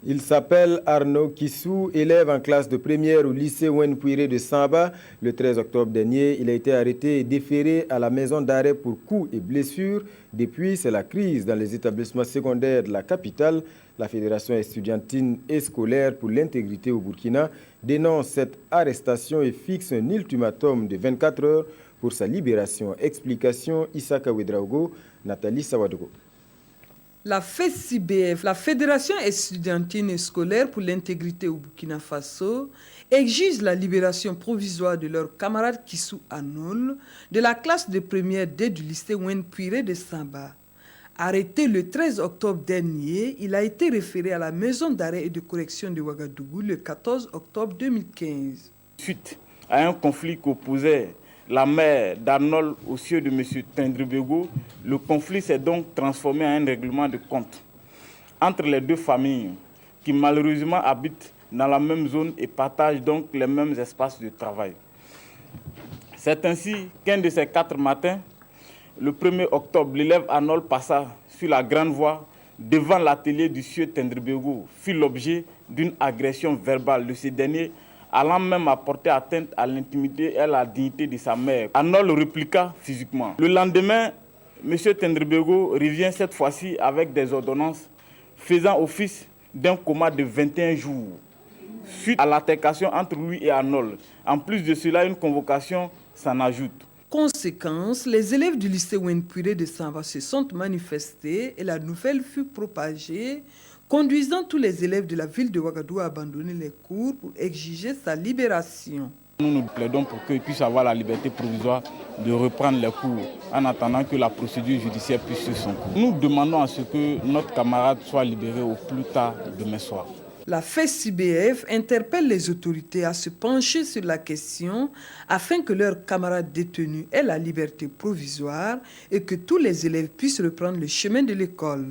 Il s'appelle Arnaud Kissou, élève en classe de première au lycée Wenpouiré de Samba. Le 13 octobre dernier, il a été arrêté et déféré à la maison d'arrêt pour coups et blessures. Depuis, c'est la crise dans les établissements secondaires de la capitale. La Fédération estudiantine et scolaire pour l'intégrité au Burkina dénonce cette arrestation et fixe un ultimatum de 24 heures pour sa libération. Explication Issaka Ouedraogo, Nathalie Sawadogo. La FESIBF, la Fédération estudiantine et scolaire pour l'intégrité au Burkina Faso, exige la libération provisoire de leur camarade Kissou Anol de la classe de première D du lycée Wenpouiré de Samba. Arrêté le 13 octobre dernier, il a été référé à la maison d'arrêt et de correction de Ouagadougou le 14 octobre 2015. Suite à un conflit qu'opposait la mère d'Arnold aux cieux de M. Tendrebego, le conflit s'est donc transformé en un règlement de compte entre les deux familles qui malheureusement habitent dans la même zone et partagent donc les mêmes espaces de travail. C'est ainsi qu'un de ces 4 matins, le 1er octobre, l'élève Arnold passa sur la grande voie devant l'atelier du sieur Tendrebego, fit l'objet d'une agression verbale de ce dernier, allant même apporter atteinte à l'intimité et à la dignité de sa mère. Arnold répliqua physiquement. Le lendemain, M. Tendrebego revient cette fois-ci avec des ordonnances faisant office d'un coma de 21 jours, suite à l'altercation entre lui et Arnold. En plus de cela, une convocation s'en ajoute. Conséquence, les élèves du lycée Wenpouiré de Samba se sont manifestés et la nouvelle fut propagée, conduisant tous les élèves de la ville de Ouagadougou à abandonner les cours pour exiger sa libération. Nous plaidons pour qu'ils puissent avoir la liberté provisoire de reprendre les cours en attendant que la procédure judiciaire puisse suivre son cours. Nous demandons à ce que notre camarade soit libéré au plus tard demain soir. La FESIBF interpelle les autorités à se pencher sur la question afin que leurs camarades détenus aient la liberté provisoire et que tous les élèves puissent reprendre le chemin de l'école.